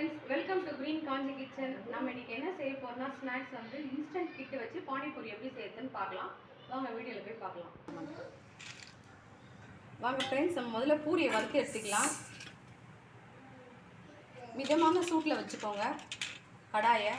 friends, welcome to Green Kanchi Kitchen. நம்ம இன்னைக்கு என்ன செய்ய போறோம்னா ஸ்நாக்ஸ் வந்து இன்ஸ்டன்ட் கிட் வச்சு பானி பூரி எப்படி செய்யறதுன்னு பார்க்கலாம். வாங்க வீடியோல போய் பார்க்கலாம். வாங்க फ्रेंड्स, நம்ம முதல்ல பூரியை வறுத்து எடுத்துக்கலாம். மிதமான சூட்ல வச்சுக்கோங்க கடாயை.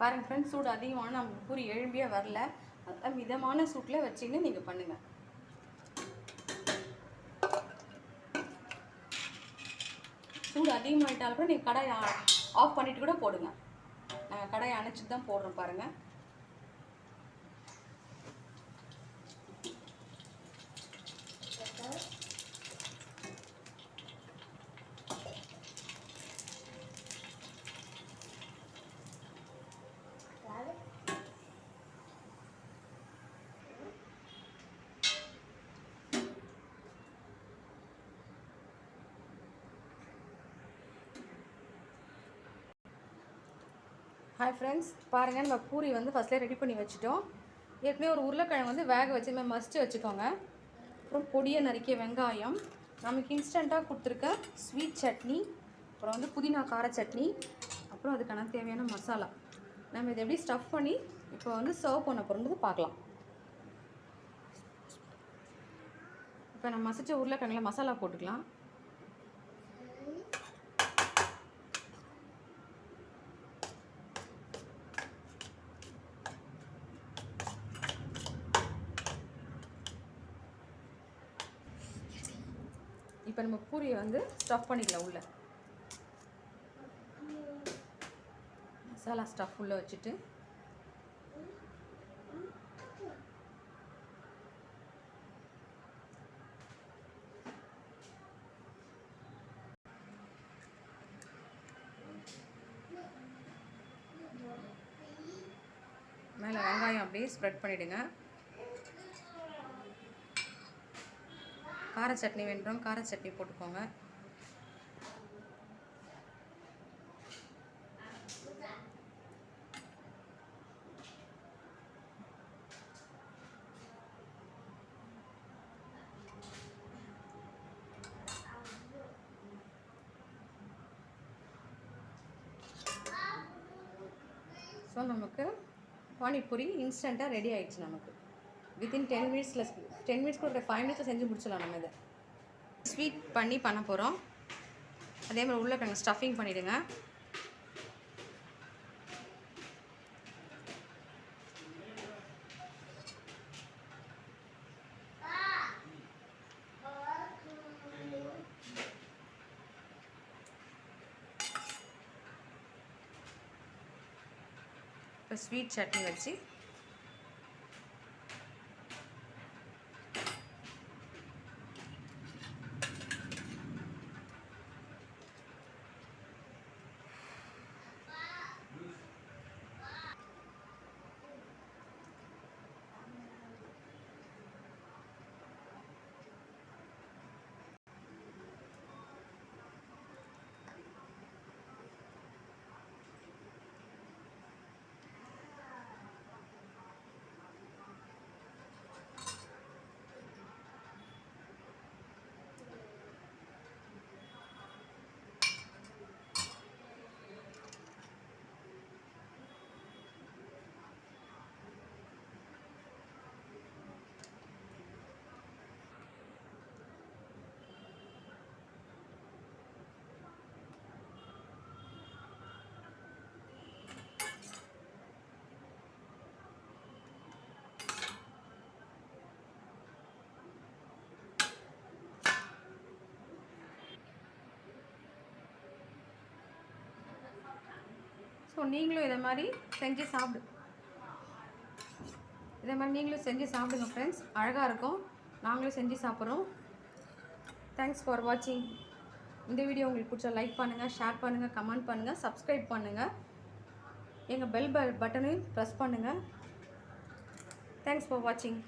பாருங்க ஃப்ரெண்ட்ஸ், சூடு அதிகமான நமக்கு பூரி எழும்பியே வரல. அதனால் மிதமான சூட்டில் வச்சுன்னு நீங்கள் பண்ணுங்கள். சூடு அதிகமாகிட்டாலும் கூட நீங்கள் கடாயை ஆஃப் பண்ணிவிட்டு கூட போடுங்க. நாங்கள் கடாயை அணைச்சிட்டு தான் போடுறோம் பாருங்கள். ஹாய் ஃப்ரெண்ட்ஸ், பாருங்கள் நம்ம பூரி வந்து ஃபஸ்ட்லேயே ரெடி பண்ணி வச்சுட்டோம். ஏற்கனவே ஒரு உருளைக்கிழங்கு வந்து வேக வச்சு மாதிரி மசிச்சு வச்சுக்கோங்க. அப்புறம் பொடியை நறுக்கிய வெங்காயம், நமக்கு இன்ஸ்டண்ட்டாக கொடுத்துருக்க ஸ்வீட் சட்னி, அப்புறம் வந்து புதினா கார சட்னி, அப்புறம் அதுக்கான தேவையான மசாலா. நம்ம இதை எப்படி ஸ்டஃப் பண்ணி இப்போ வந்து சர்வ் பண்ண போகிறது பார்க்கலாம். இப்போ நம்ம மசிச்ச உருளைக்கிழங்குல மசாலா போட்டுக்கலாம். இப்போ நம்ம பூரியை வந்து ஸ்டஃப் பண்ணிக்கலாம். உள்ள மசாலா ஸ்டஃப் உள்ள வச்சுட்டு மேலே வெங்காயம் அப்படியே ஸ்ப்ரெட் பண்ணிவிடுங்க. கார சட்னி வேண்டுறோம், கார சட்னி போட்டுக்கோங்க. ஸோ நமக்கு பானிபூரி இன்ஸ்டண்ட்டாக ரெடி ஆகிடுச்சு. நமக்கு வித்தின் 10 மினிட்ஸ் கூட 5 மினிட்ஸில் செஞ்சு முடிச்சிடலாம். நம்ம இதை ஸ்வீட் பண்ண போகிறோம். அதே மாதிரி உருளைக்கிழங்கு ஸ்டஃபிங் பண்ணிவிடுங்க. இப்போ ஸ்வீட் சட்னி வச்சு ஸோ நீங்களும் இதை மாதிரி செஞ்சு நீங்களும் செஞ்சு சாப்பிடுங்க ஃப்ரெண்ட்ஸ். அழகாக இருக்கும். நாங்களும் செஞ்சு சாப்பிட்றோம். தேங்க்ஸ் ஃபார் வாட்சிங். இந்த வீடியோ உங்களுக்கு பிடிச்சா லைக் பண்ணுங்கள், ஷேர் பண்ணுங்கள், கமெண்ட் பண்ணுங்கள், சப்ஸ்கிரைப் பண்ணுங்கள். எங்கள் பெல் பட்டனையும் ப்ரெஸ் பண்ணுங்கள். தேங்க்ஸ் ஃபார் வாட்சிங்.